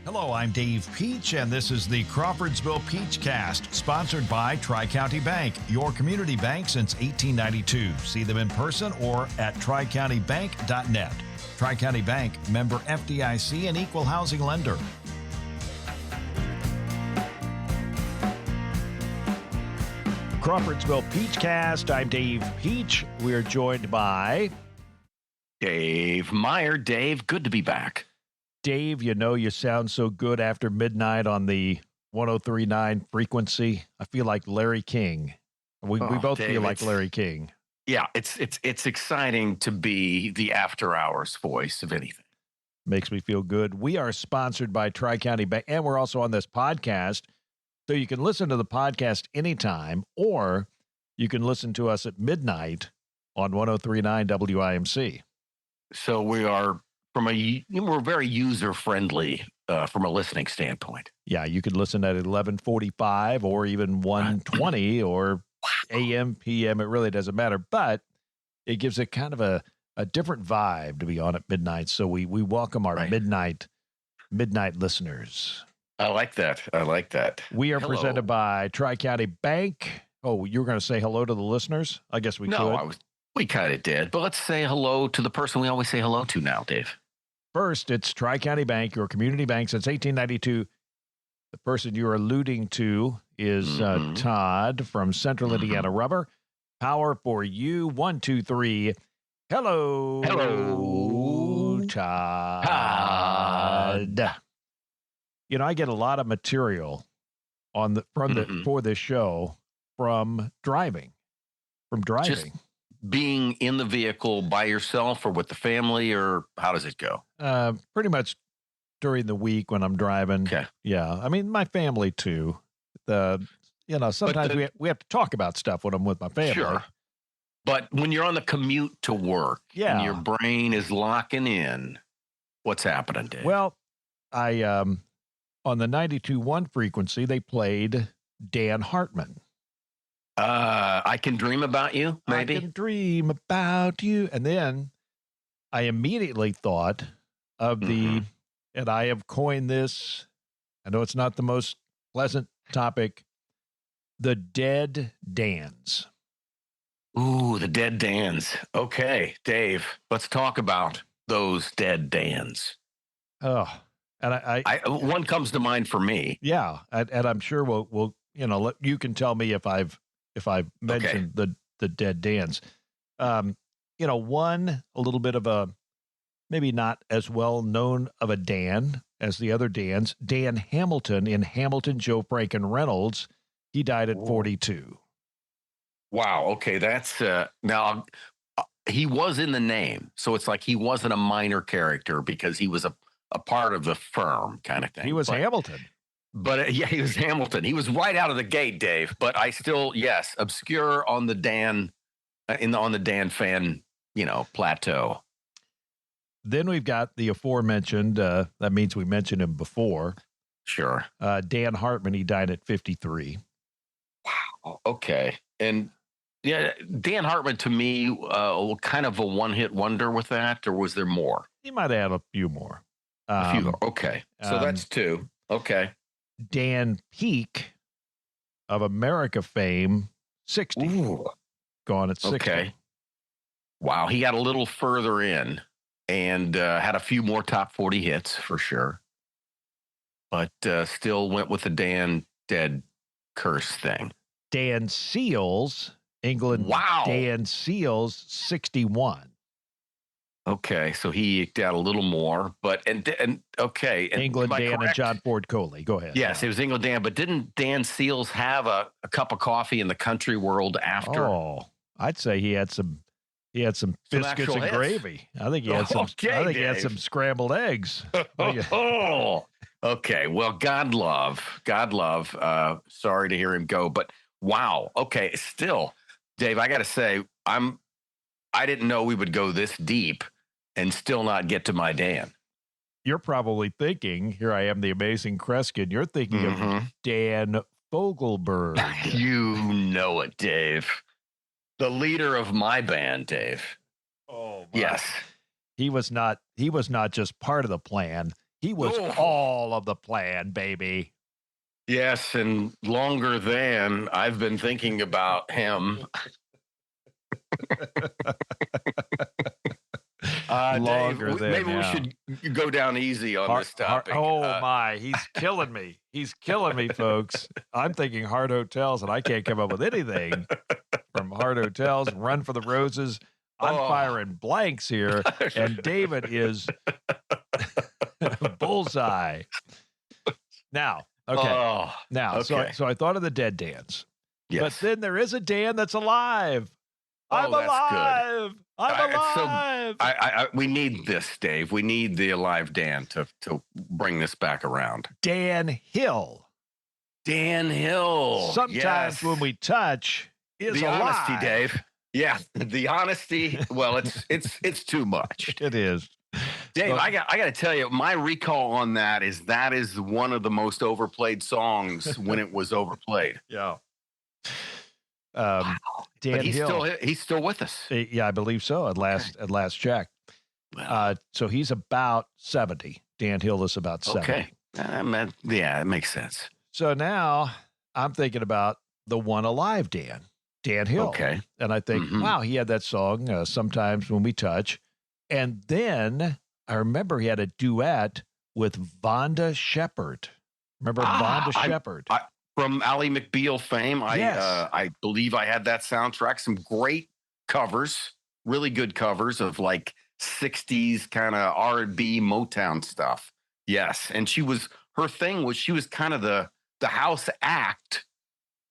Hello, I'm Dave Peach, and this is the Crawfordsville Peach Cast, sponsored by Tri-County Bank, your community bank since 1892. See them in person or at tricountybank.net. Tri-County Bank, member FDIC, and equal housing lender. Crawfordsville Peach Cast, I'm Dave Peach. We're joined by Dave Meyer. Dave, good to be back. Dave, you know you sound so good after midnight on the 103.9 frequency. I feel like Larry King. We both Dave, feel like Larry King. Yeah, it's exciting to be the after hours voice of anything. Makes me feel good. We are sponsored by Tri-County Bank, and we're also on this podcast. So you can listen to the podcast anytime, or you can listen to us at midnight on 103.9 WIMC. So we're very user friendly from a listening standpoint. Yeah, you could listen at 11:45 or even 1:20 or AM, PM. It really doesn't matter, but it gives it kind of a different vibe to be on at midnight. So we welcome our midnight listeners. I like that. We are presented by Tri-County Bank. Oh, you were going to say hello to the listeners? I guess we could. We kind of did, but let's say hello to the person we always say hello to now, Dave. First, it's Tri-County Bank, your community bank since 1892. The person you're alluding to is Todd from Central Indiana Rubber. Power for you. 1, 2, 3. Hello. Hello. Todd. You know, I get a lot of material for this show from driving. Just being in the vehicle by yourself or with the family, or how does it go? Pretty much during the week when I'm driving. Okay. Yeah. I mean, my family too. Sometimes we have to talk about stuff when I'm with my family. Sure. But when you're on the commute to work and your brain is locking in, what's happening, Dave? Well, on the 92.1 frequency, they played Dan Hartman. I Can Dream About You, maybe? I can dream about you. And then I immediately thought of and I have coined this, I know it's not the most pleasant topic, the Dead Dans. Ooh, the Dead Dans. Okay, Dave, let's talk about those Dead Dans. Oh, and I one comes to mind for me. Yeah, and I'm sure we'll you can tell me if I've mentioned the Dead Dans. One a little bit of a maybe not as well known of a Dan as the other Dans. Dan Hamilton in Hamilton, Joe Frank and Reynolds. He died at 42. Wow. Okay, that's now he was in the name, so it's like he wasn't a minor character because he was a part of the firm kind of thing. He was Hamilton. But he was Hamilton. He was right out of the gate, Dave. But I still, obscure on the Dan, on the Dan fan, plateau. Then we've got the aforementioned. That means we mentioned him before. Sure. Dan Hartman. He died at 53. Wow. Okay. And Dan Hartman to me, kind of a one-hit wonder with that, or was there more? He might add a few more. A few more. Okay. So that's 2. Okay. Dan Peek of America fame, 60. Ooh. Gone at 60. Okay. Wow. He got a little further in and had a few more top 40 hits for sure. But still went with the Dan Dead curse thing. Dan Seals, England. Wow. Dan Seals, 61. Okay, so he eked out a little more, but okay. And England Dan and John Ford Coley. Go ahead. Yes, it was England Dan, but didn't Dan Seals have a cup of coffee in the country world after? Oh, I'd say he had some biscuits and gravy. I think he had some. I think he had some scrambled eggs. Oh, okay. Well, God love. Sorry to hear him go, but wow. Okay, still, Dave, I got to say, I didn't know we would go this deep and still not get to my Dan. You're probably thinking, here I am, the amazing Kreskin. You're thinking of Dan Fogelberg. You know it, Dave. The leader of my band, Dave. Oh, my. Yes. He was not just part of the plan. He was all of the plan, baby. Yes, and longer than I've been thinking about him. Dave, maybe we should go down easy on this topic. My, he's killing me. He's killing me, folks. I'm thinking Hard Hotels, and I can't come up with anything from Hard Hotels, Run for the Roses. I'm firing blanks here, and David is bullseye. Now, okay. So I thought of the dead Dans. Yes. But then there is a Dan that's alive. I'm alive. Good. I'm alive. So we need this, Dave. We need the alive Dan to bring this back around. Dan Hill. Dan Hill. Sometimes when we touch is the alive. Honesty, Dave. Yeah, the honesty. Well, it's too much. It is. Dave, I got to tell you, my recall on that is one of the most overplayed songs when it was overplayed. Yeah. Wow. Dan but Hill. He's still with us. Yeah, I believe so. At last check. Wow. So he's about 70. Dan Hill is about 70. Okay. Yeah, it makes sense. So now I'm thinking about the one alive Dan Hill. Okay. And I think, wow, he had that song, Sometimes When We Touch. And then I remember he had a duet with Vonda Shepard. Remember Vonda Shepard? From Ally McBeal fame. Yes. I believe I had that soundtrack. Some great covers, really good covers of like 60s kind of R&B Motown stuff. Yes. And her thing was she was kind of the house act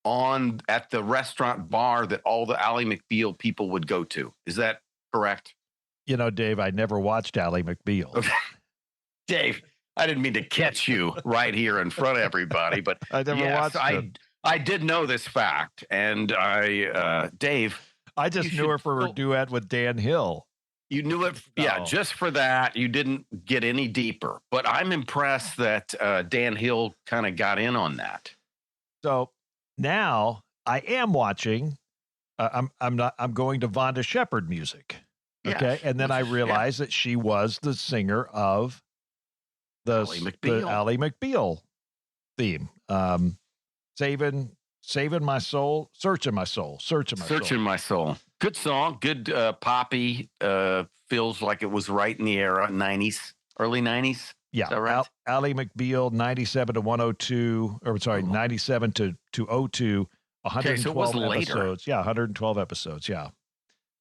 at the restaurant bar that all the Ally McBeal people would go to. Is that correct? You know, Dave, I never watched Ally McBeal. Dave, I didn't mean to catch you right here in front of everybody, but I never watched it. I did know this fact, and Dave, I just knew her for her duet with Dan Hill. You knew it, yeah. Just for that, you didn't get any deeper. But I'm impressed that Dan Hill kind of got in on that. So now I am watching. I'm going to Vonda Shepard music. Okay, and then I realized that she was the singer of the Ally McBeal theme. Saving my soul, searching my soul. Good song, good poppy. Feels like it was right in the era, 90s, early 90s. Yeah, is that right? Ally McBeal, 97 to 102, or sorry, 97 to 02, 112 episodes. Yeah, 112 episodes. Yeah.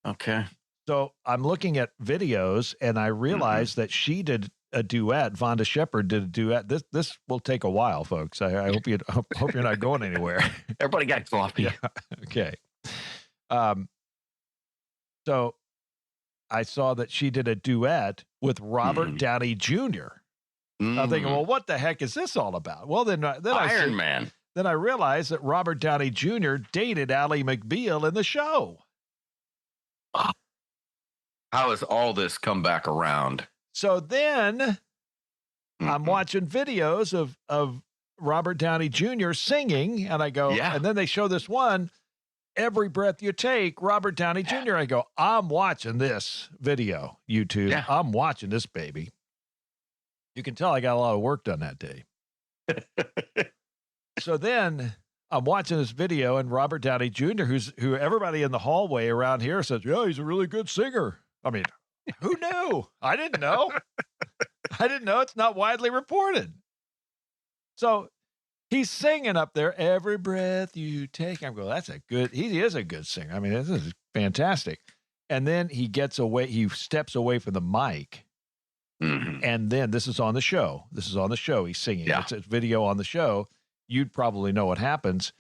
Okay. So I'm looking at videos, and I realized that she did a duet. Vonda Shepard did a duet. This will take a while, folks. I hope you're not going anywhere. Everybody got coffee. Yeah. Okay. So I saw that she did a duet with Robert Downey Jr. I'm thinking, well, what the heck is this all about? Well, then Iron Man. Then I realized that Robert Downey Jr. dated Ally McBeal in the show. How has all this come back around? So then I'm watching videos of Robert Downey Jr. singing, and I go, and then they show this one, Every Breath You Take, Robert Downey Jr. I go, I'm watching this video, YouTube. Yeah. I'm watching this, baby. You can tell I got a lot of work done that day. So then I'm watching this video, and Robert Downey Jr., who everybody in the hallway around here says, yeah, he's a really good singer. I mean, who knew? I didn't know. I didn't know. It's not widely reported. So he's singing up there, Every Breath You Take. I'm going, he is a good singer. I mean, this is fantastic. And then he steps away from the mic. And then this is on the show. He's singing. Yeah. It's a video on the show. You'd probably know what happens.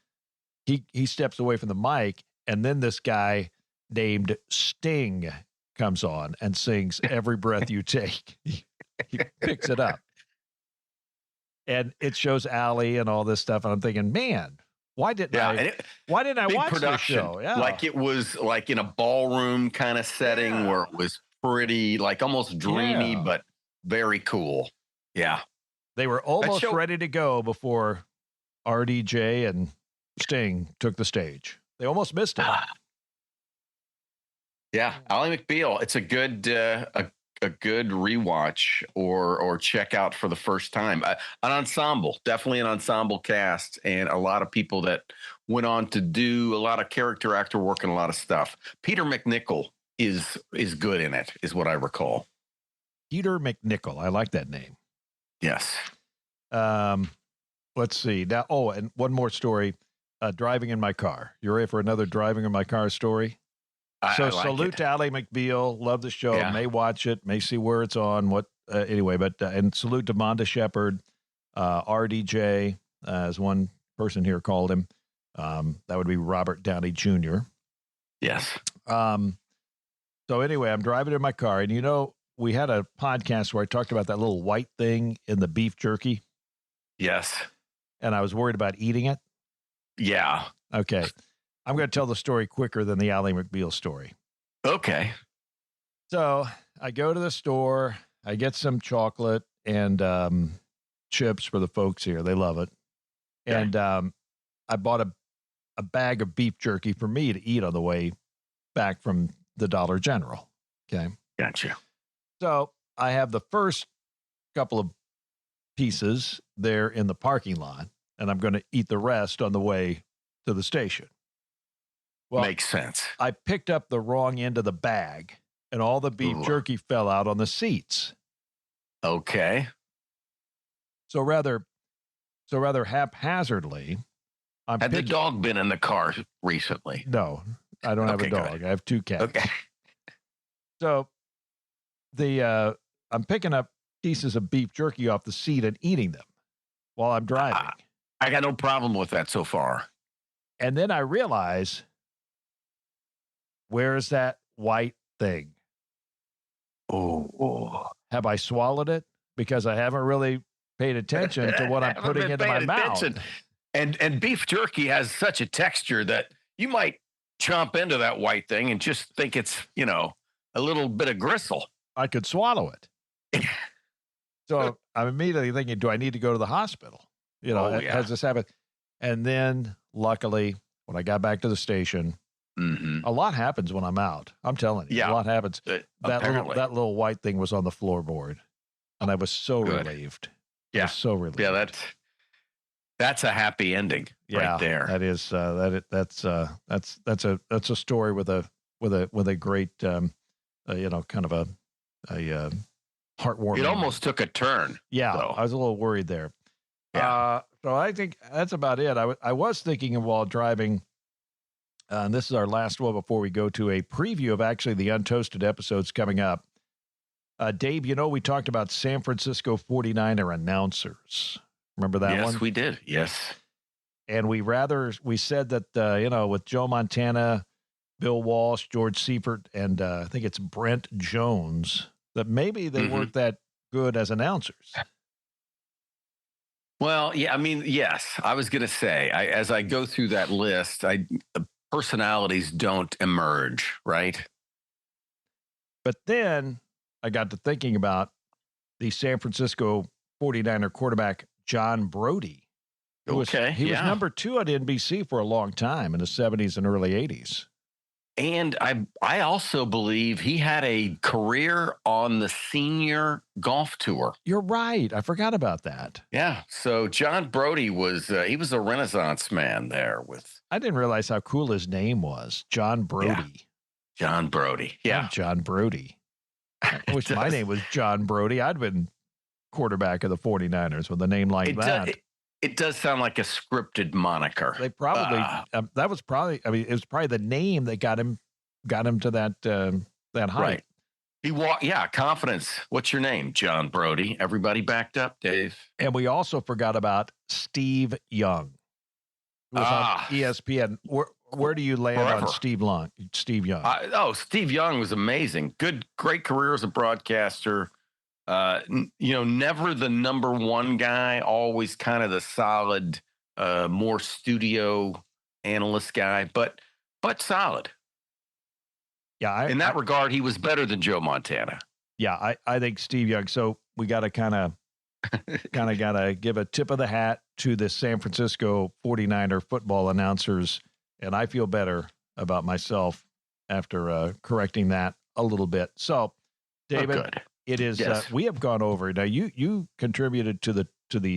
He steps away from the mic, and then this guy named Sting comes on and sings Every Breath You Take. He picks it up. And it shows Ally and all this stuff. And I'm thinking, man, why didn't I watch this show? Yeah. Like it was like in a ballroom kind of setting where it was pretty, like almost dreamy, but very cool. Yeah. They were almost ready to go before RDJ and Sting took the stage. They almost missed it. Yeah, Ally McBeal. It's a good good rewatch or check out for the first time. An ensemble, definitely an ensemble cast, and a lot of people that went on to do a lot of character actor work and a lot of stuff. Peter McNichol is good in it, is what I recall. Peter McNichol. I like that name. Yes. Let's see now. Oh, and one more story. Driving in my car. You ready for another driving in my car story? I like salute it. to Ally McBeal. Love the show. Yeah. May watch it. May see where it's on. Anyway, but and salute to Monda Shepard, RDJ, as one person here called him. That would be Robert Downey Jr. Yes. So anyway, I'm driving in my car, and we had a podcast where I talked about that little white thing in the beef jerky. Yes. And I was worried about eating it. Yeah. Okay. I'm going to tell the story quicker than the Ally McBeal story. Okay. So I go to the store, I get some chocolate and chips for the folks here. They love it. Okay. And I bought a bag of beef jerky for me to eat on the way back from the Dollar General. Okay. Gotcha. So I have the first couple of pieces there in the parking lot, and I'm going to eat the rest on the way to the station. Well, Makes sense. I picked up the wrong end of the bag, and all the beef jerky fell out on the seats. Okay. So rather haphazardly, Had the dog been in the car recently? No, I don't have a dog. I have 2 cats. Okay. So I'm picking up pieces of beef jerky off the seat and eating them while I'm driving. I got no problem with that so far. And then I realize, where's that white thing? Oh. Have I swallowed it? Because I haven't really paid attention to what I'm putting into my mouth. And beef jerky has such a texture that you might chomp into that white thing and just think it's, a little bit of gristle. I could swallow it. So I'm immediately thinking, do I need to go to the hospital? Has this happened? And then luckily, when I got back to the station, a lot happens when I'm out. I'm telling you, a lot happens. That little white thing was on the floorboard, and I was so relieved. Yeah. So relieved. Yeah, that's a happy ending right there. That is that's a story with a great kind of a heartwarming. It almost took a turn. Yeah, though. I was a little worried there. Yeah. So I think that's about it. I was thinking of while driving, and this is our last one before we go to a preview of actually the Untoasted episodes coming up. Dave, we talked about San Francisco 49er announcers. Remember that one? Yes, we did. Yes. And we said that, with Joe Montana, Bill Walsh, George Seifert, and I think it's Brent Jones, that maybe they weren't that good as announcers. Well, yeah, yes. I was going to say, as I go through that list, personalities don't emerge, right? But then I got to thinking about the San Francisco 49er quarterback, John Brody. He was number 2 at NBC for a long time in the 70s and early 80s. And I also believe he had a career on the senior golf tour. You're right. I forgot about that. Yeah. So John Brody he was a Renaissance man there with. I didn't realize how cool his name was. John Brody. Yeah. John Brody. Yeah. John Brody. I wish my name was John Brody. I'd been quarterback of the 49ers with a name like that. It does sound like a scripted moniker. They probably it was probably the name that got him to that height. Right. Confidence. What's your name? John Brody. Everybody backed up, Dave. And we also forgot about Steve Young, who was on ESPN. Where do you land on Steve Young? Steve Young was amazing. Great career as a broadcaster. Never the number one guy, always kind of the solid, more studio analyst guy, but solid. Yeah. In that regard, he was better than Joe Montana. Yeah. I think Steve Young. So we got to kind of give a tip of the hat to the San Francisco 49er football announcers. And I feel better about myself after correcting that a little bit. So, David, It is. Yes. We have gone over now. You contributed to the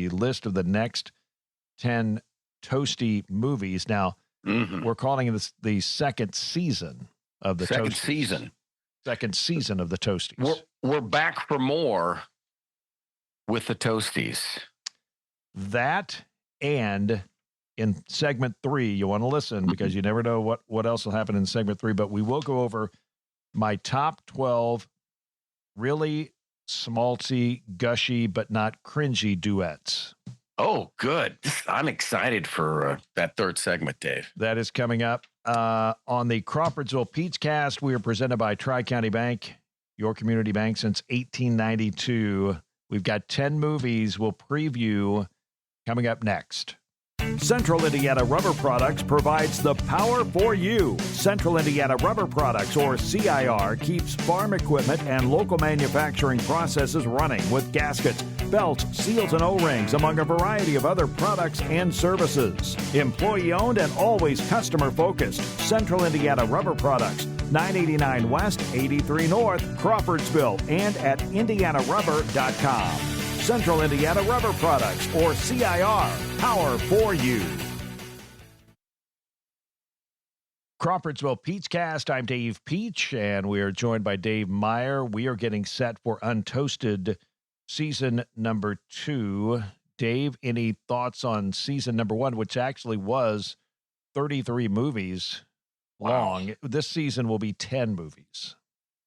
list of the next 10 Toasty movies. Now we're calling this the second season of the second Toasties. Second season of the Toasties. We're back for more with the Toasties. That, and in segment 3, you want to listen because you never know what else will happen in segment 3. But we will go over my top 12 really schmaltzy, gushy, but not cringy duets. Oh, good. I'm excited for that third segment, Dave. That is coming up on the Crawfordsville Peach Cast. We are presented by Tri-County Bank, your community bank since 1892. We've got 10 movies we'll preview coming up next. Central Indiana Rubber Products provides the power for you. Central Indiana Rubber Products, or CIR, keeps farm equipment and local manufacturing processes running with gaskets, belts, seals, and O-rings, among a variety of other products and services. Employee-owned and always customer-focused. Central Indiana Rubber Products, 989 West, 83 North, Crawfordsville, and at indianarubber.com. Central Indiana Rubber Products, or CIR, power for you. Crawfordsville Peach Cast. I'm Dave Peach, and we are joined by Dave Meyer. We are getting set for Untoasted season number 2. Dave, any thoughts on season number 1, which actually was 33 movies long? Wow. This season will be 10 movies.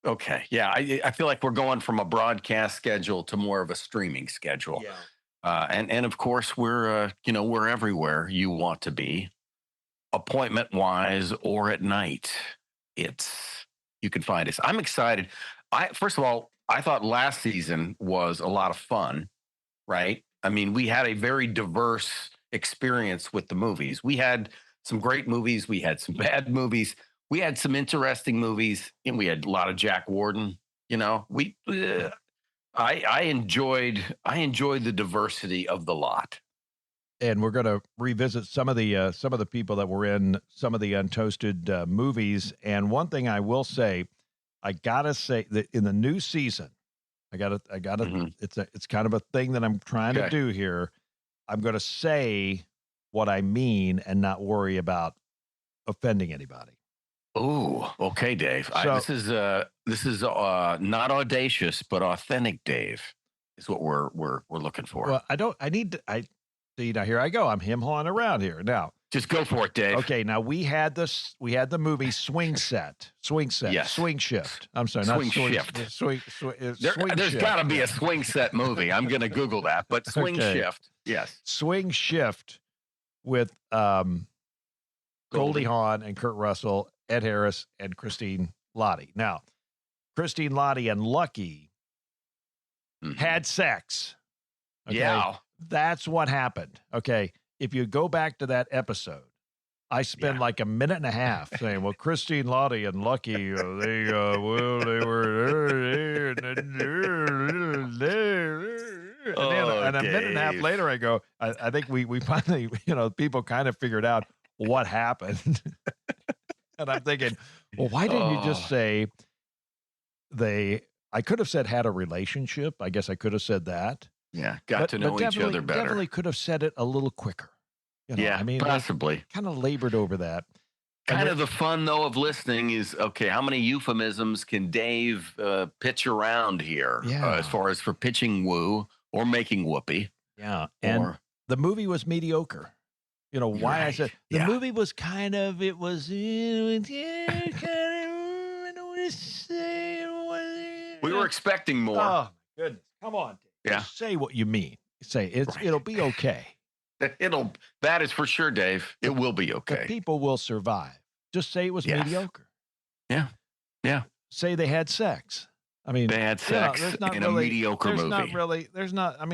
Okay. Yeah. I feel like we're going from a broadcast schedule to more of a streaming schedule. Yeah. And of course we're everywhere you want to be, appointment wise or at night. You can find us. I'm excited. First of all, I thought last season was a lot of fun, right? I mean, we had a very diverse experience with the movies. We had some great movies. We had some bad movies. We had some interesting movies, and we had a lot of Jack Warden. I enjoyed the diversity of the lot. And we're going to revisit some of the people that were in some of the Untoasted movies. And one thing I will say, I gotta say that in the new season, I gotta. It's kind of a thing that I'm trying to do here. I'm going to say what I mean and not worry about offending anybody. Oh, okay, Dave. So, this is not audacious, but authentic, Dave, is what we're looking for. Well, see, now here I go. I'm him-hawing around here. Now, just go for it, Dave. Okay, now we had the movie Swing Shift. I'm sorry, not Swing Shift. There's got to be a Swing Set movie. I'm going to Google that, but Swing Shift. Yes. Swing Shift with Goldie Hawn and Kurt Russell, Ed Harris, and Christine Lottie. Now, Christine Lottie and Lucky had sex. Okay? Yeah. That's what happened. Okay. If you go back to that episode, I spend like a minute and a half saying, well, Christine Lottie and Lucky, they were and a minute and a half later, I go, I think we finally, people kind of figured out what happened. And I'm thinking, well, why didn't you just say I could have said had a relationship. I guess I could have said that. Yeah, got to know each other better. Definitely could have said it a little quicker. Yeah, I mean, possibly. Kind of labored over that. Kind of the fun, though, of listening is, okay, how many euphemisms can Dave pitch around here as far as for pitching woo or making whoopee? Yeah, and the movie was mediocre. Why I said the movie was kind of, I don't want to say it was. We were expecting more. Oh, my goodness. Come on. Yeah. Just say what you mean. Say it'll be okay. That is for sure, Dave. It will be okay. The people will survive. Just say it was mediocre. Yeah. Yeah. Say they had sex. I mean, they had sex in a mediocre movie. There's nothing. I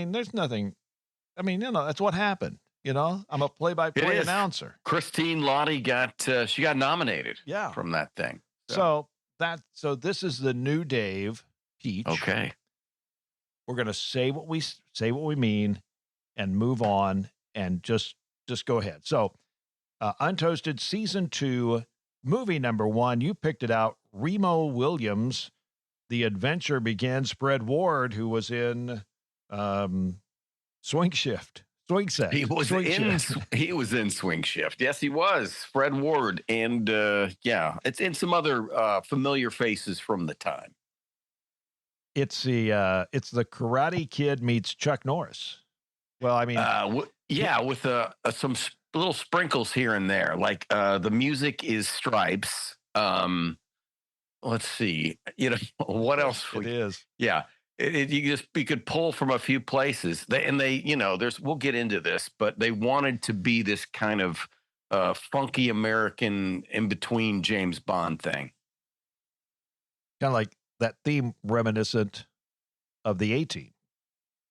mean, that's what happened. I'm a play-by-play announcer. Christine Lottie got nominated. From that thing. So this is the new Dave Peach. Okay. We're going to say what we mean and move on and just go ahead. So, Untoasted season 2, movie number 1, you picked it out. Remo Williams, the adventure begins. Fred Ward, who was in Swing Shift, Swing Set. He was Swing in Shift. he was in Swing Shift. Yes, he was. Fred Ward, and yeah, it's in some other familiar faces from the time. It's the Karate Kid meets Chuck Norris. Well, I mean, yeah, with some little sprinkles here and there. Like the music is Stripes. Let's see, what else? It is. Yeah, you could pull from a few places. We'll get into this, but they wanted to be this kind of funky American in between James Bond thing. Kind of like that theme reminiscent of the 18.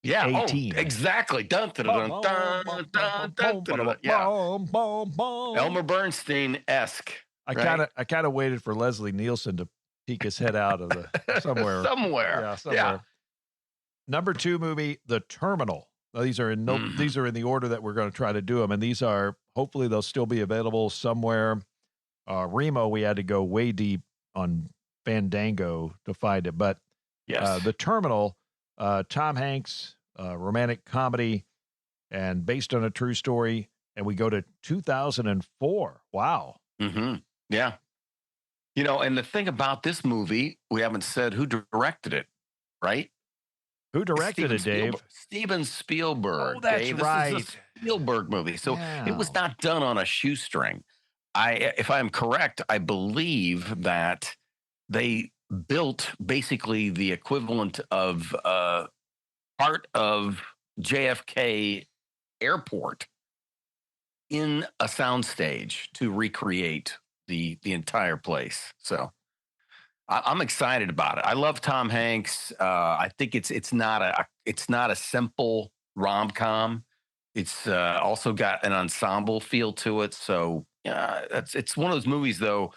Yeah, 18. Exactly. Dun, dun, dun, dun, dun, dun, dun, dun, dun. Yeah. Elmer Bernstein-esque. I kind of waited for Leslie Nielsen to peek his head out of the somewhere. somewhere. Yeah. Number 2 movie, The Terminal. Now, these are in the order that we're going to try to do them, and these are hopefully they'll still be available somewhere. Remo, we had to go way deep on Fandango to find it, but yes, The Terminal, Tom Hanks, romantic comedy, and based on a true story. And we go to 2004. Wow. Mm-hmm. Yeah. And the thing about this movie, we haven't said who directed it, right? Who directed it, Dave? Steven Spielberg. Oh, that's Dave. right. This is a Spielberg movie. So It was not done on a shoestring. If I'm correct, I believe that they built basically the equivalent of part of JFK Airport in a soundstage to recreate the entire place. So I'm excited about it. I love Tom Hanks. I think it's not a simple rom-com. It's also got an ensemble feel to it. So it's one of those movies, though.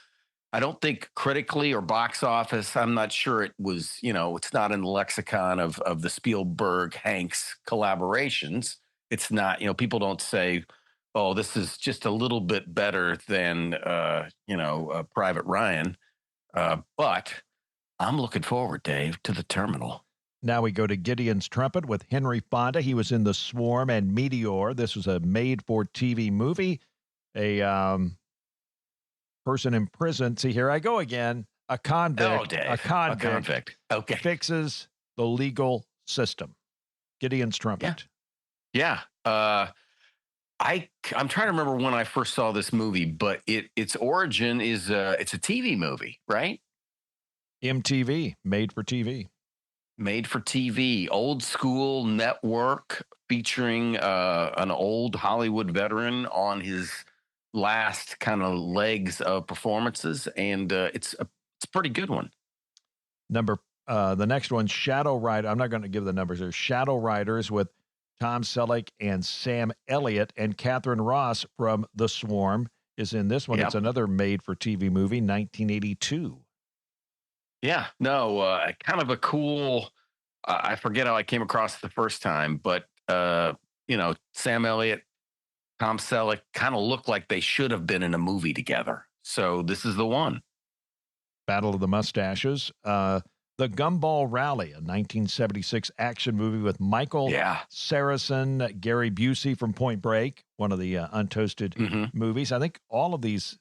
I don't think critically or box office, I'm not sure it was, it's not in the lexicon of the Spielberg Hanks collaborations. It's not, people don't say, oh, this is just a little bit better than, Private Ryan. But I'm looking forward, Dave, to The Terminal. Now we go to Gideon's Trumpet with Henry Fonda. He was in The Swarm and Meteor. This was a made-for-TV movie. A person in prison. See, here I go again. A convict. Oh, Dave. A convict. Okay. Fixes the legal system. Gideon's Trumpet. Yeah. I'm trying to remember when I first saw this movie, but its origin is it's a TV movie, right? MTV, made for TV. Made for TV, old school network featuring an old Hollywood veteran on his last kind of legs of performances, and it's a pretty good one. The next one, Shadow Rider. I'm not going to give the numbers there. Shadow Riders with Tom Selleck and Sam Elliott, and Catherine Ross from The Swarm is in this one. Yep. It's another made-for-TV movie, 1982. Yeah, no, kind of a cool. I forget how I came across it the first time, but Sam Elliott, Tom Selleck kind of look like they should have been in a movie together. So this is the one. Battle of the Mustaches. The Gumball Rally, a 1976 action movie with Michael Saracen, Gary Busey from Point Break, one of the Untoasted movies. I think all of these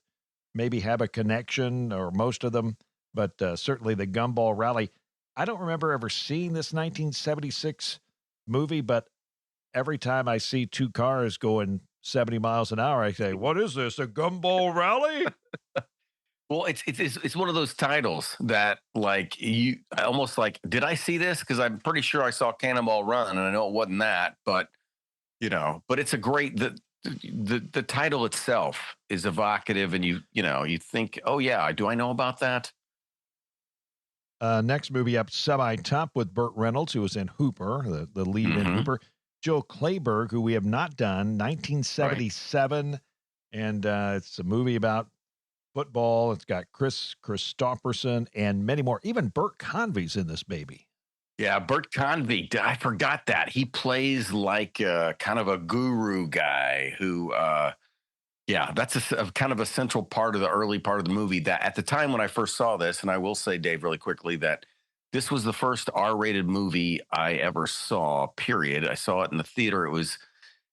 maybe have a connection, or most of them, but certainly the Gumball Rally. I don't remember ever seeing this 1976 movie, but every time I see two cars going 70 miles an hour, I say, what is this, a Gumball Rally? Well, it's one of those titles that, like, you almost like, did I see this? Because I'm pretty sure I saw Cannonball Run, and I know it wasn't that, but it's a great, the title itself is evocative, and you think, oh yeah, do I know about that? Next movie up, Semi-Top with Burt Reynolds, who was in Hooper, the lead in Hooper. Joe Clayburgh, who we have not done, 1977, right. And it's a movie about football. It's got Chris Christopherson and many more. Even Burt Convey's in this baby. Yeah, Burt Convey. I forgot that. He plays like kind of a guru guy who, that's a kind of a central part of the early part of the movie. That at the time when I first saw this, and I will say, Dave, really quickly, that this was the first R-rated movie I ever saw, period. I saw it in the theater. It was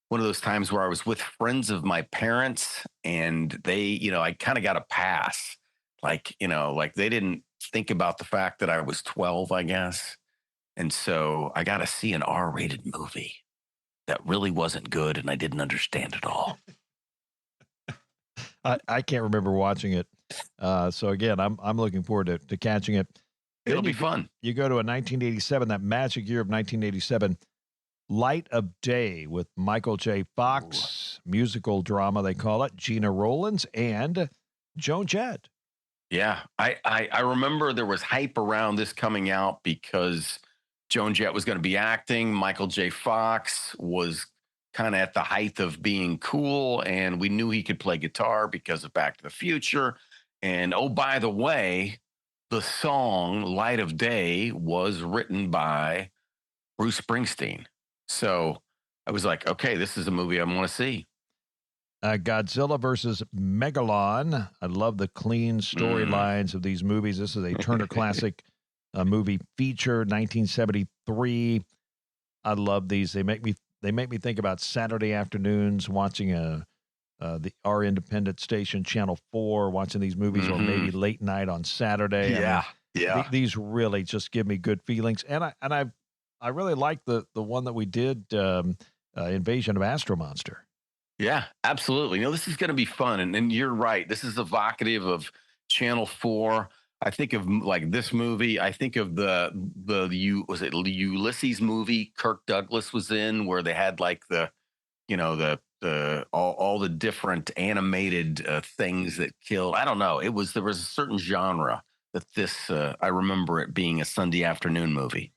one of those times where I was with friends of my parents and they, I kind of got a pass. Like, like they didn't think about the fact that I was 12, I guess. And so I got to see an R-rated movie that really wasn't good and I didn't understand it all. I can't remember watching it. So again, I'm looking forward to catching it. It'll be fun. You go to a 1987, that magic year of 1987, Light of Day with Michael J. Fox, musical drama, they call it, Gina Rowlands and Joan Jett. Yeah, I remember there was hype around this coming out because Joan Jett was going to be acting. Michael J. Fox was kind of at the height of being cool, and we knew he could play guitar because of Back to the Future. And oh, by the way, the song Light of Day was written by Bruce Springsteen. So I was like, okay, this is a movie I want to see. Godzilla versus Megalon. I love the clean storylines of these movies. This is a Turner Classic movie feature, 1973. I love these. They make me think about Saturday afternoons watching our independent station, Channel 4, watching these movies, or maybe late night on Saturday. Yeah, these really just give me good feelings, and I really like the one that we did, Invasion of Astro Monster. Yeah, absolutely. This is going to be fun. And you're right. This is evocative of Channel 4. I think of like this movie. I think of the Ulysses movie Kirk Douglas was in, where they had like the all the different animated things that killed. I don't know. There was a certain genre that this, I remember it being a Sunday afternoon movie.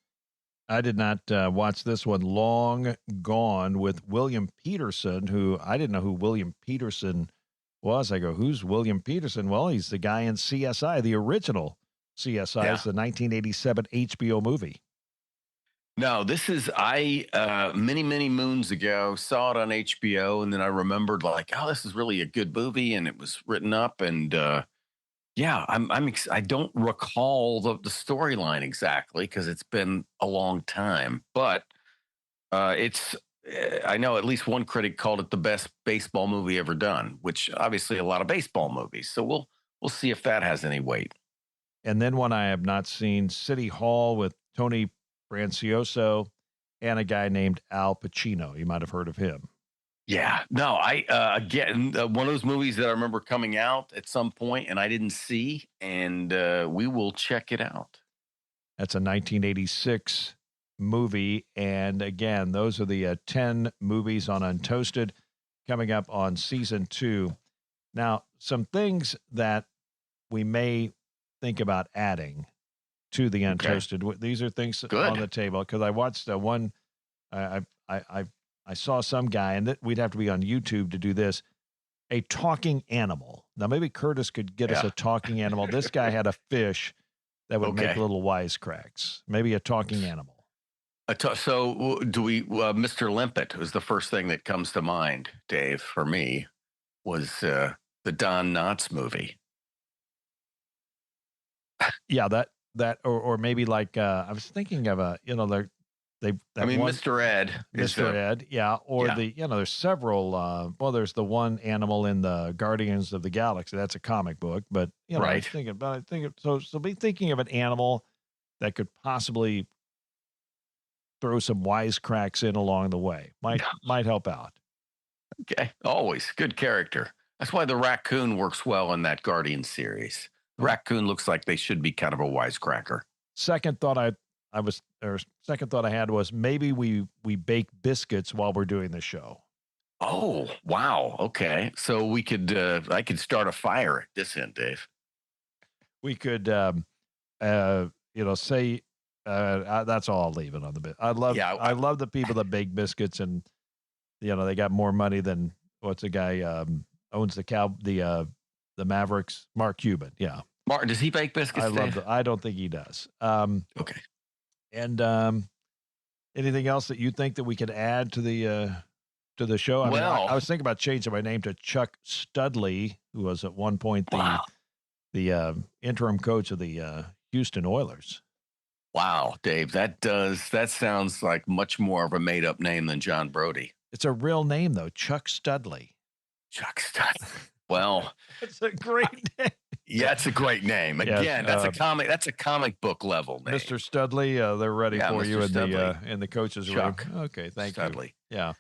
I did not watch this one, Long Gone, with William Peterson, who I didn't know who William Peterson was. I go, who's William Peterson? Well, he's the guy in CSI, the original CSI. Yeah. It's the 1987 HBO movie. No, this is, many moons ago, saw it on HBO, and then I remembered like, oh, this is really a good movie, and it was written up, and yeah, I don't recall the storyline exactly because it's been a long time, but I know at least one critic called it the best baseball movie ever done, which obviously a lot of baseball movies. So we'll see if that has any weight. And then one I have not seen, City Hall with Tony Francioso and a guy named Al Pacino. You might have heard of him. Yeah, no, again, one of those movies that I remember coming out at some point and I didn't see, and we will check it out. That's a 1986 movie. And again, those are the 10 movies on Untoasted coming up on season 2. Now, some things that we may think about adding to the Untoasted. Okay. These are things on the table because I watched one. I saw some guy, and we'd have to be on YouTube to do this, a talking animal. Now, maybe Curtis could get us a talking animal. This guy had a fish that would make little wisecracks. Maybe a talking animal. So do we, Mr. Limpet was the first thing that comes to mind, Dave, for me, was the Don Knotts movie. Yeah, that or maybe like, I was thinking of Mr. Ed. Mr. Ed, yeah. Or there's several, there's the one animal in the Guardians of the Galaxy. That's a comic book, but, right. So be thinking of an animal that could possibly throw some wisecracks in along the way. Might help out. Okay. Always. Good character. That's why the raccoon works well in that Guardian series. The raccoon looks like they should be kind of a wisecracker. Second thought I had was maybe we bake biscuits while we're doing the show. Oh, wow. Okay. So we could, I could start a fire at this end, Dave. We could, say, that's all I'll leave it on the bit. I love the people that bake biscuits and, they got more money than what's the guy, owns the Mavericks, Mark Cuban. Yeah. Martin, does he bake biscuits? I don't think he does. Okay. And anything else that you think that we could add to the show? I was thinking about changing my name to Chuck Studley, who was at one point the interim coach of the Houston Oilers. Wow, Dave, that sounds like much more of a made up name than John Brody. It's a real name though, Chuck Studley. Chuck Studd. Well, It's a great name. yeah, that's a great name. Yes, Again, that's a comic. That's a comic book level name. Mr. Studley, they're ready Yeah, for Mr. you Studley. in the coach's Chuck room. Okay, thank you. Studley. Yeah.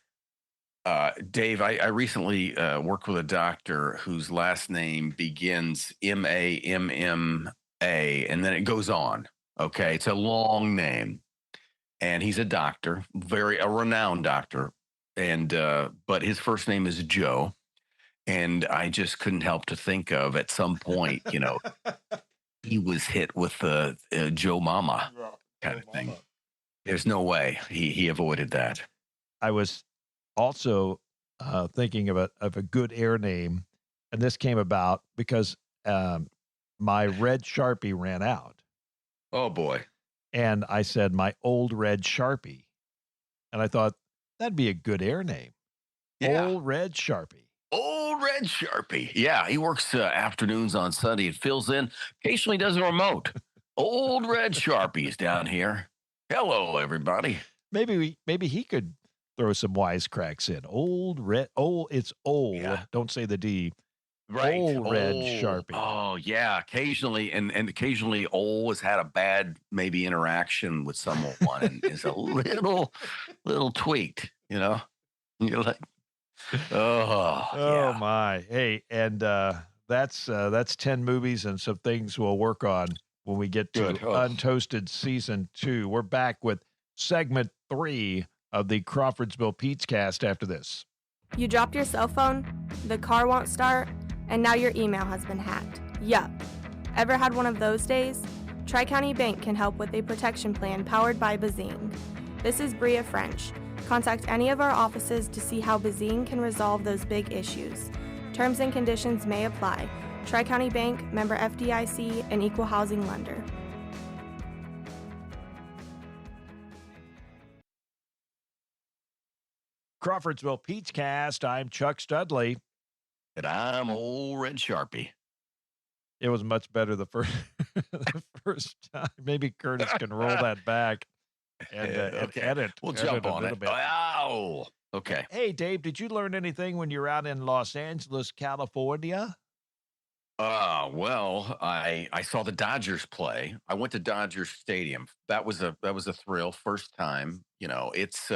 Dave, I recently worked with a doctor whose last name begins Mamma, and then it goes on. Okay, it's a long name, and he's a doctor, a renowned doctor, and but his first name is Joe, and I just couldn't help to think of at some point, he was hit with the Joe Mama kind of thing. There's no way he avoided that. I was also thinking of a good air name, and this came about because my red Sharpie ran out, Oh boy. and I said my old red Sharpie, and I thought that'd be a good air name, Yeah. Old Red Sharpie. Old Red Sharpie. Yeah, he works afternoons on Sunday and fills in. Occasionally does a remote. Old Red Sharpie's down here. Hello, everybody. Maybe he could throw some wisecracks in. It's old. Yeah. Don't say the D. Right. Old Red Sharpie. Oh, yeah. Occasionally, and occasionally, Old has had a bad maybe interaction with someone and is a little tweaked. You're like, oh yeah. My. Hey, and that's 10 movies and some things we'll work on when we get to Good. Oh. Untoasted Season 2. We're back with segment 3 of the Crawfordsville Peach Cast after this. You dropped your cell phone, the car won't start, and now your email has been hacked. Yup. Ever had one of those days? Tri-County Bank can help with a protection plan powered by Bazing. This is Bria French. Contact any of our offices to see how Bazing can resolve those big issues. Terms and conditions may apply. Tri-County Bank, member FDIC, and equal housing lender. Crawfordsville Peach Cast. I'm Chuck Studley. And I'm Old Red Sharpie. It was much better the first time. Maybe Curtis can roll that back and Okay. edit. We'll edit jump a on little it. bit. Wow. Okay. Hey, Dave, did you learn anything when you were out in Los Angeles, California? Well, I saw the Dodgers play. I went to Dodger Stadium. That was a thrill. First time. It's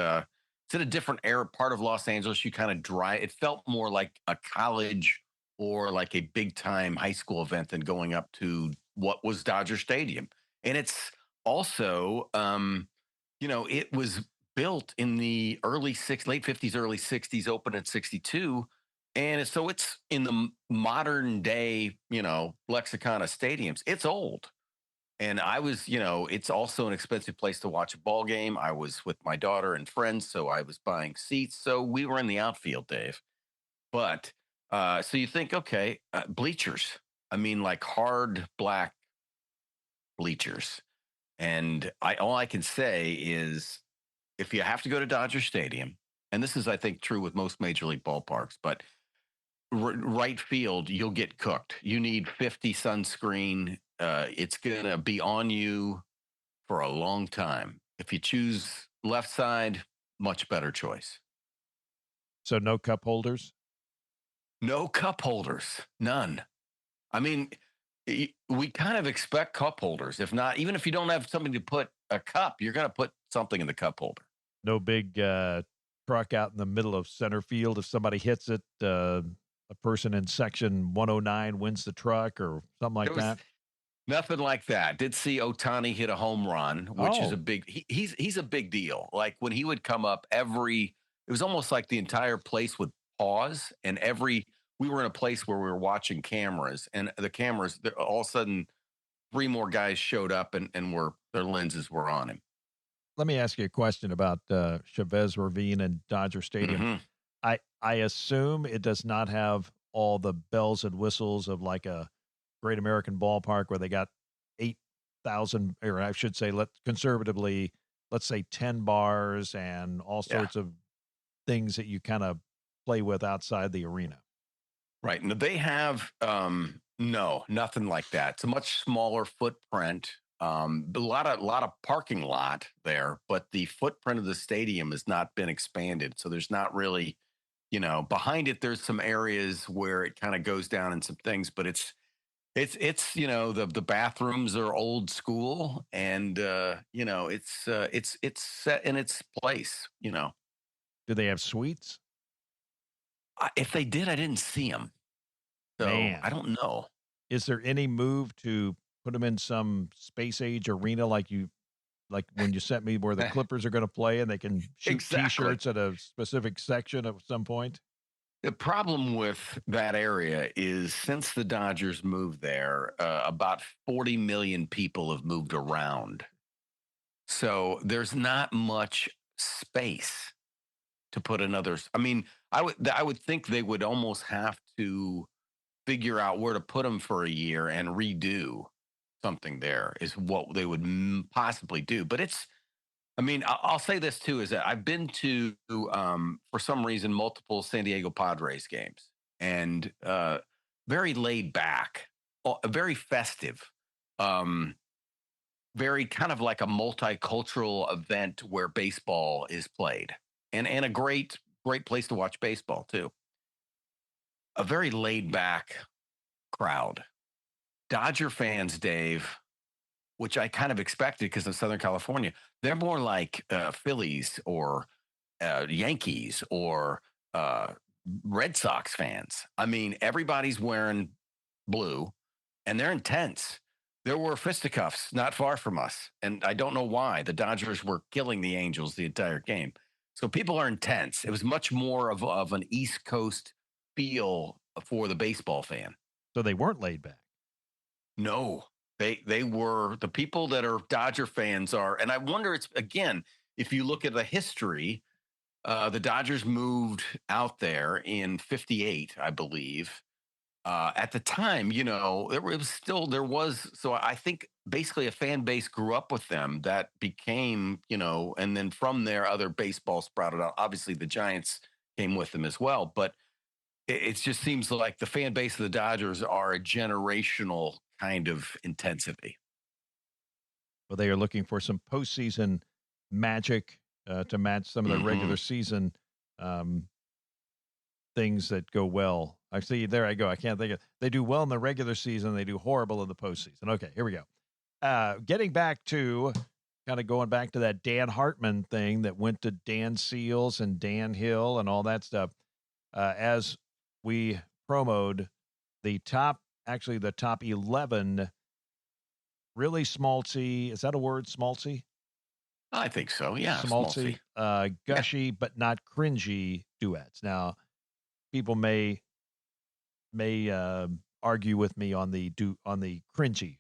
in a different part of Los Angeles. You kind of drive. It felt more like a college or like a big time high school event than going up to what was Dodger Stadium. And it's also, it was built in the late 50s, early 60s, opened in 62. And so it's in the modern day, lexicon of stadiums. It's old. And I was, it's also an expensive place to watch a ball game. I was with my daughter and friends, so I was buying seats. So we were in the outfield, Dave. But so you think, okay, bleachers. I mean, like hard black bleachers. And all I can say is if you have to go to Dodger Stadium, and this is, I think, true with most major league ballparks, but right field, you'll get cooked. You need 50 sunscreen. It's going to be on you for a long time. If you choose left side, much better choice. So no cup holders? No cup holders. None. I mean, we kind of expect cup holders. If not, even if you don't have something to put a cup, you're going to put something in the cup holder. No big truck out in the middle of center field. If somebody hits it, a person in section 109 wins the truck or something like that. Nothing like that. Did see Ohtani hit a home run, which is a big. He's a big deal. Like when he would come up, it was almost like the entire place would pause, and we were in a place where we were watching cameras, and the cameras, all of a sudden, 3 more guys showed up, and their lenses were on him. Let me ask you a question about Chavez Ravine and Dodger Stadium. Mm-hmm. I assume it does not have all the bells and whistles of like a Great American Ballpark where they got 8,000, or I should say, conservatively, let's say 10 bars and all sorts of things that you kind of play with outside the arena. Right. And they have, no, nothing like that. It's a much smaller footprint. A lot of parking lot there, but the footprint of the stadium has not been expanded. So there's not really, behind it, there's some areas where it kind of goes down in some things, but it's the bathrooms are old school, and it's set in its place. Do they have suites? If they did, I didn't see them, so Man. I don't know. Is there any move to put them in some space age arena like when you sent me where the Clippers are going to play and they can shoot Exactly. T-shirts at a specific section at some point? The problem with that area is since the Dodgers moved there, about 40 million people have moved around. So there's not much space to put another. I mean, I would think they would almost have to figure out where to put them for a year and redo something there is what they would possibly do. But I'll say this too, is that I've been to, for some reason, multiple San Diego Padres games, and very laid back, very festive, very kind of like a multicultural event where baseball is played, and a great place to watch baseball too. A very laid back crowd. Dodger fans, Dave, which I kind of expected because of Southern California, they're more like Phillies or Yankees or Red Sox fans. I mean, everybody's wearing blue and they're intense. There were fisticuffs not far from us, and I don't know why. The Dodgers were killing the Angels the entire game. So people are intense. It was much more of an East Coast feel for the baseball fan. So they weren't laid back. No. They were the people that are Dodger fans are, and I wonder, it's again, if you look at the history, the Dodgers moved out there in '58, I believe. At the time, there was, so I think basically a fan base grew up with them that became, and then from there, other baseball sprouted out. Obviously, the Giants came with them as well, but it just seems like the fan base of the Dodgers are a generational kind of intensity. Well, they are looking for some postseason magic to match some of the regular season things that go well. I see. There I go. I can't think of. They do well in the regular season. They do horrible in the postseason. Okay, here we go. Getting back to kind of going back to that Dan Hartman thing that went to Dan Seals and Dan Hill and all that stuff. As we promoted the top 11 really schmaltzy. Is that a word? Schmaltzy? I think so. Yeah. Schmaltzy. Gushy, but not cringy duets. Now, people may argue with me on the cringy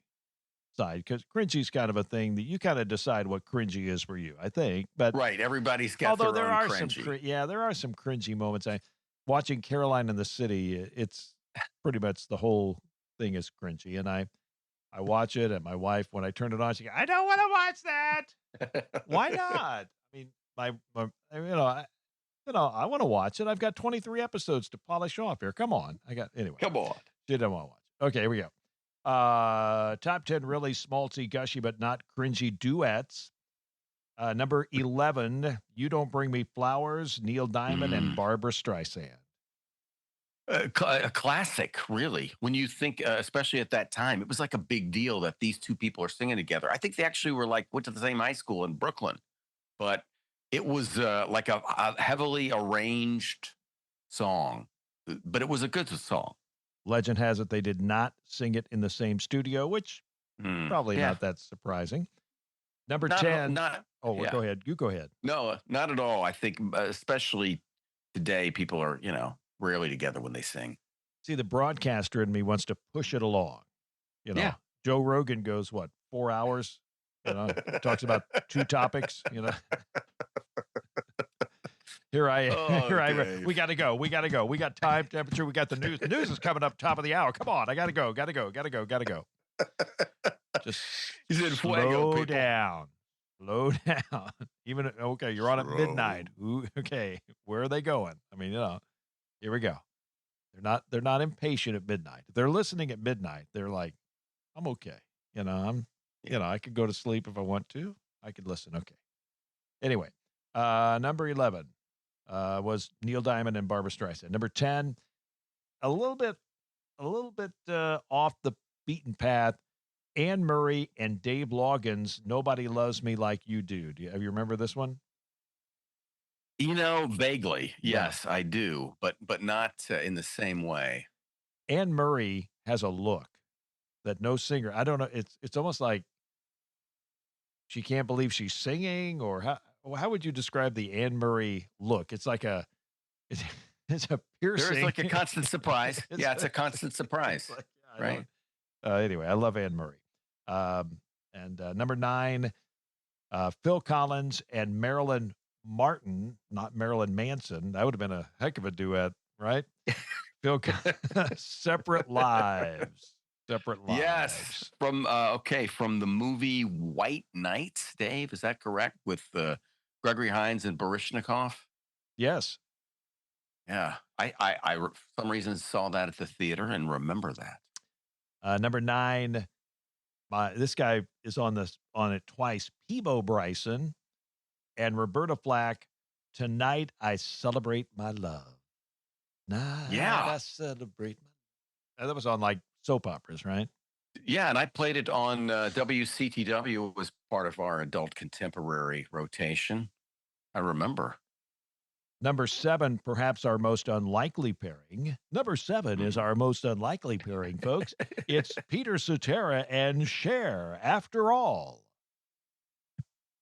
side, because cringy is kind of a thing that you kind of decide what cringy is for you, I think. But right, everybody's got although their own cringy. there are some cringy moments. Watching Caroline in the City, it's pretty much the whole thing is cringy, and I watch it, and my wife, when I turn it on, she goes, "I don't want to watch that." Why not? I mean, I want to watch it. I've got 23 episodes to polish off here. Come on, anyway. Come on, she didn't want to watch it. Okay, here we go. Top 10 really schmaltzy, gushy, but not cringy duets. Number 11, You Don't Bring Me Flowers, Neil Diamond and Barbra Streisand. A classic, really. When you think, especially at that time, it was like a big deal that these two people are singing together. I think they actually went to the same high school in Brooklyn, but it was like a heavily arranged song, but it was a good song. Legend has it they did not sing it in the same studio, which probably not that surprising. Number 10. Go ahead. You go ahead. No, not at all. I think especially today, people are, rarely together when they sing. See, the broadcaster in me wants to push it along. Joe Rogan goes, 4 hours? Talks about 2 topics, Here I am. We got to go. We got time, temperature. We got the news. The news is coming up top of the hour. Come on. I got to go. Just slow down. Slow down. Even, okay, you're on at midnight. Ooh, okay, where are they going? I mean, here we go. They're not impatient at midnight. If they're listening at midnight, they're like, I'm okay. I'm I could go to sleep if I want to. I could listen. Okay. Anyway, number 11 was Neil Diamond and Barbra Streisand. Number 10, a little bit off the beaten path. Anne Murray and Dave Loggins, Nobody Loves Me Like You Do. Have you remember this one? Vaguely, yes, I do, but not in the same way. Anne Murray has a look that no singer. I don't know. It's almost like she can't believe she's singing, or how would you describe the Anne Murray look? It's like it's a piercing. There's like a constant surprise. It's a constant surprise, like, right? Anyway, I love Anne Murray. And number 9, Phil Collins and Marilyn Martin, not Marilyn Manson. That would have been a heck of a duet, right? Separate Lives. Yes, from the movie White Nights, Dave, is that correct? With Gregory Hines and Baryshnikov? Yes. Yeah, I for some reason saw that at the theater and remember that. Number 9, this guy is on it twice. Peebo Bryson and Roberta Flack. Tonight I Celebrate My Love. I celebrate my. That was on like soap operas, right? Yeah, and I played it on WCTW. It was part of our adult contemporary rotation. I remember. Number 7, perhaps our most unlikely pairing. Number 7 is our most unlikely pairing, folks. It's Peter Cetera and Cher, After All.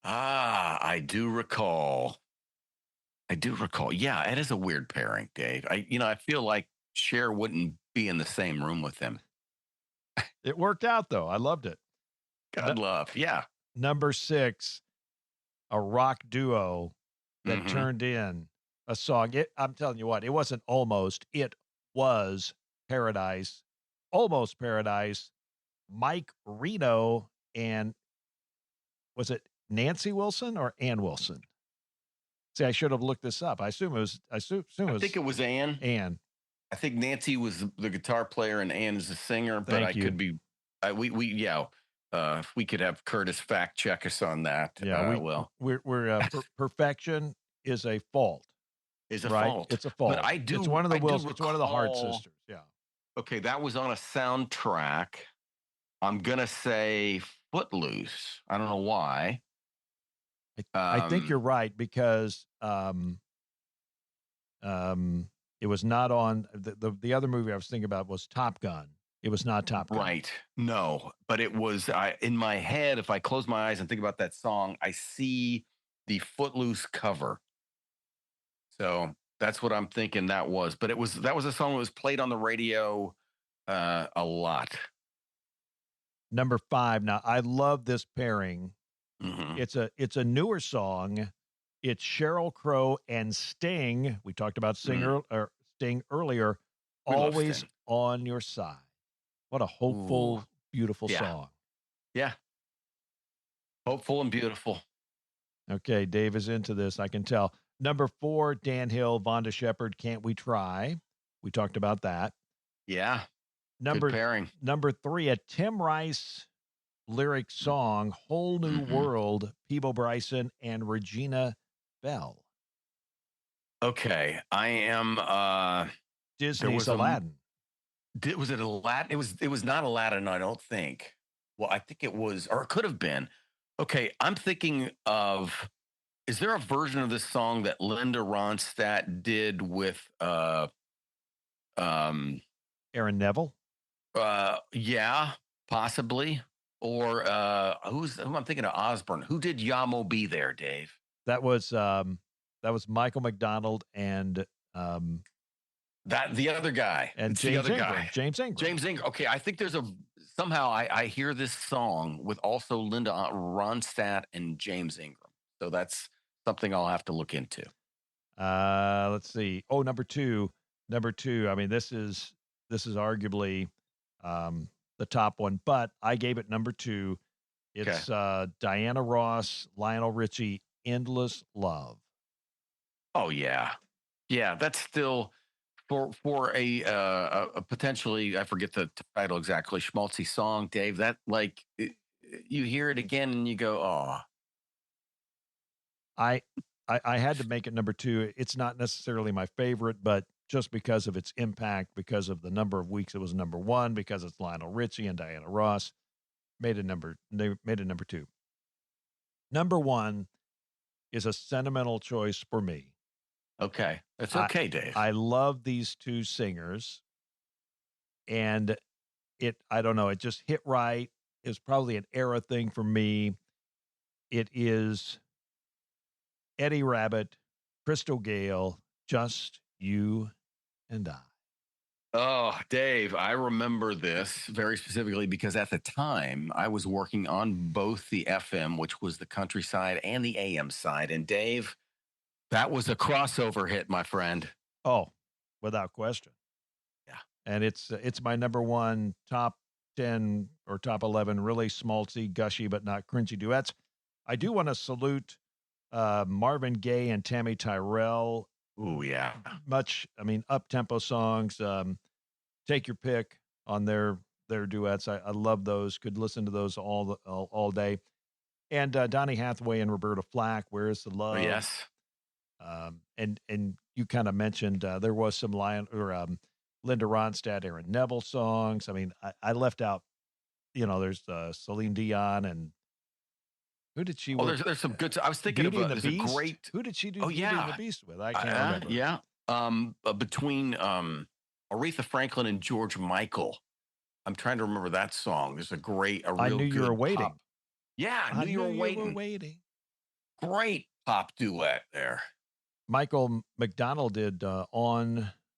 I do recall. Yeah, it is a weird pairing, Dave. I feel like Cher wouldn't be in the same room with him. It worked out, though. I loved it. God love, yeah. Number 6, a rock duo that turned in a song. I'm telling you what, it wasn't almost. It was Paradise, Almost Paradise. Mike Reno and was it Nancy Wilson or Ann Wilson? See, I should have looked this up. I assume it was. I think it was Ann. Ann. I think Nancy was the guitar player and Ann is the singer. But Thank you. Could be. If we could have Curtis fact check us on that. Yeah, we're perfection is a fault. Is a right? fault. It's a fault. But I do. It's one of the Wilson. It's one of the Hart recall- sisters. Yeah. Okay, that was on a soundtrack. I'm gonna say Footloose. I don't know why. I think you're right because it was not on the other movie I was thinking about was Top Gun. It was not Top Gun. Right. No, but it was in my head. If I close my eyes and think about that song, I see the Footloose cover. So that's what I'm thinking that was. But that was a song that was played on the radio a lot. Number 5. Now I love this pairing. Mm-hmm. It's a newer song. It's Sheryl Crow and Sting. We talked about Sting earlier. Always on Your Side. What a hopeful, beautiful song. Yeah. Hopeful and beautiful. Okay, Dave is into this, I can tell. Number 4, Dan Hill, Vonda Shepard, Can't We Try? We talked about that. Yeah. Good pairing. Number 3, a Tim Rice lyric song, Whole New World, Peebo Bryson and Regina Bell. Okay, I am Disney's Aladdin. Was it Aladdin? It was not Aladdin, I don't think. Well, I think it was, or it could have been. Okay, I'm thinking of, is there a version of this song that Linda Ronstadt did with Aaron Neville? Yeah, possibly. Or who I'm thinking of Osborne. Who did Yamo Be There, Dave? That was Michael McDonald and the other guy. And James Ingram. James Ingram. Okay, I think there's somehow I hear this song with also Linda Ronstadt and James Ingram. So that's something I'll have to look into. Let's see. Oh, number two. I mean, this is arguably the top one, but I gave it number 2. It's Diana Ross, Lionel Richie, Endless Love. Oh yeah. Yeah, that's still for a potentially, I forget the title exactly, schmaltzy song, Dave. That you hear it again and you go, oh, I had to make it number 2. It's not necessarily my favorite, but just because of its impact, because of the number of weeks it was number 1, because it's Lionel Richie and Diana Ross, made it number 2. Number 1 is a sentimental choice for me. okay. That's okay, Dave. I love these 2 singers, and I don't know, it just hit right. It was probably an era thing for me. It is Eddie Rabbitt, Crystal Gale, Just You and I. Oh, Dave, I remember this very specifically because at the time I was working on both the FM, which was the countryside, and the AM side. And Dave, that was a crossover hit, my friend. Oh, without question. Yeah. And it's my number 1 top 10 or top 11, really schmaltzy, gushy, but not cringy duets. I do want to salute Marvin Gaye and Tammy Tyrell. Ooh, yeah. Up-tempo songs. Take your pick on their duets. I love those. Could listen to those all day. And Donny Hathaway and Roberta Flack, Where Is the Love? Oh, yes. And you kind of mentioned there was some Linda Ronstadt, Aaron Neville songs. I mean, I left out, there's Celine Dion and who did she work? There's some good. I was thinking Beauty about and the Beast. A great. Who did she do Oh, Beauty yeah. and the Beast with? I can't remember. Yeah. Between Aretha Franklin and George Michael. I'm trying to remember that song. There's a real I Knew You Were good Waiting. pop. Yeah, I knew you were waiting. Great pop duet there. Michael McDonald did was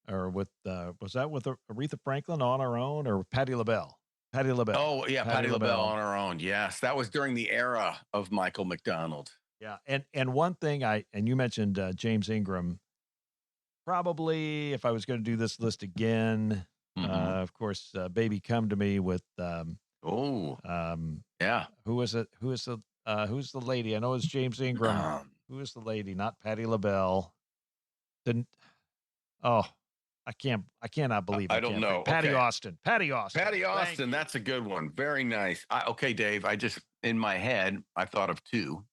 that with Aretha Franklin on her own or Patti LaBelle? Patti LaBelle. Oh, yeah, Patti LaBelle on her own. Yes, that was during the era of Michael McDonald. Yeah, and one thing you mentioned James Ingram. Probably if I was going to do this list again, of course, Baby Come to Me with yeah. Who's the lady? I know it's James Ingram. Who is the lady? Not Patti LaBelle. I cannot believe I don't know. Patty Okay. Austin. Patty Austin. That's a good one. Very nice. Okay, Dave. I just in my head I thought of 2,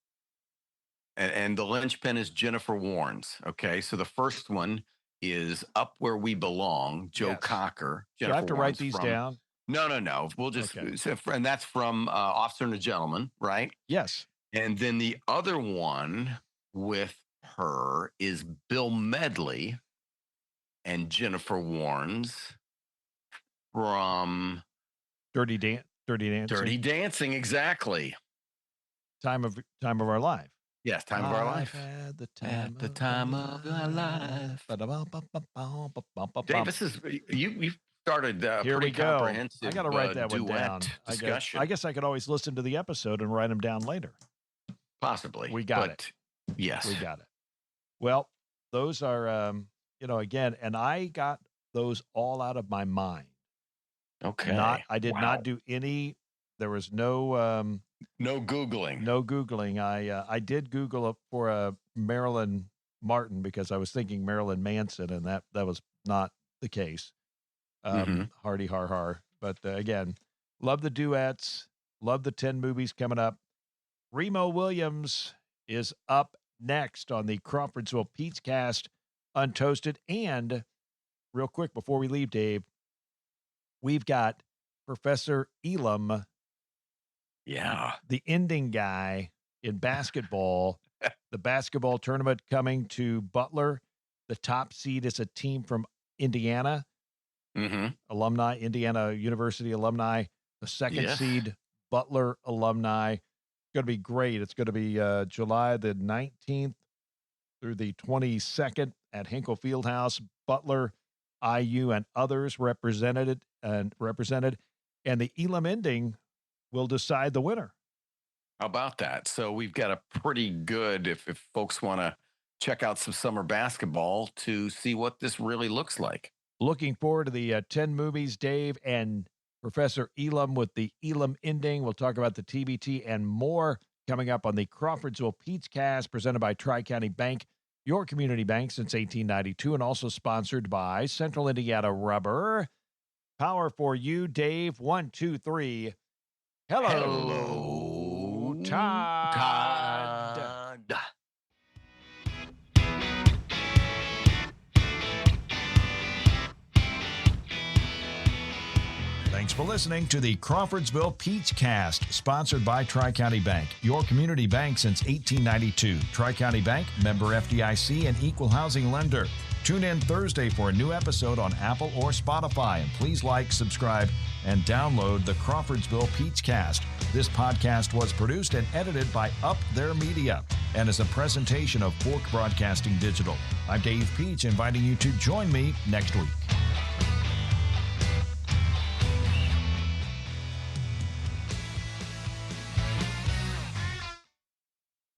and the linchpin is Jennifer Warnes. Okay, so the first one is Up Where We Belong, Joe Cocker. Do I have to write these down? No. We'll just and that's from Officer and a Gentleman, right? Yes. And then the other one with her is Bill Medley and Jennifer Warnes from Dirty Dancing. Dirty Dancing, exactly. Time of Our Life. Yes, Time of Our Life. Had the time of our life. Dave, this is you started Here pretty we go. comprehensive. I got to write that one down. Discussion. I guess I could always listen to the episode and write them down later. Possibly. We got it. Yes, we got it. Well, those are again, and I got those all out of my mind. Okay. I did not do any. There was no Googling. No Googling. I did Google for Marilyn Martin because I was thinking Marilyn Manson, and that was not the case. Hardy har har. But again, love the duets. Love the 10 movies coming up. Remo Williams is up next on the Crawfordsville Peach Cast, Untoasted. And real quick before we leave, Dave, we've got Professor Elam. Yeah. The ending guy in basketball. The basketball tournament coming to Butler. The top seed is a team from Indiana. Alumni, Indiana University alumni. The second seed, Butler alumni. It's going to be great. It's going to be July the 19th through the 22nd at Hinkle Fieldhouse. Butler, IU, and others represented. And the Elam ending will decide the winner. How about that? So we've got a pretty good, if folks want to check out some summer basketball to see what this really looks like. Looking forward to the 10 movies, Dave, and Professor Elam with the Elam ending. We'll talk about the TBT and more coming up on the Crawfordsville Peach Cast, presented by Tri-County Bank, your community bank since 1892, and also sponsored by Central Indiana Rubber. Power for you, Dave. 1, 2, 3. Hello, Todd. Thanks for listening to the Crawfordsville Peach Cast, sponsored by Tri-County Bank, your community bank since 1892. Tri-County Bank, member FDIC, and equal housing lender. Tune in Thursday for a new episode on Apple or Spotify, and please like, subscribe, and download the Crawfordsville Peach Cast. This podcast was produced and edited by Up Their Media and is a presentation of Fork Broadcasting Digital. I'm Dave Peach, inviting you to join me next week.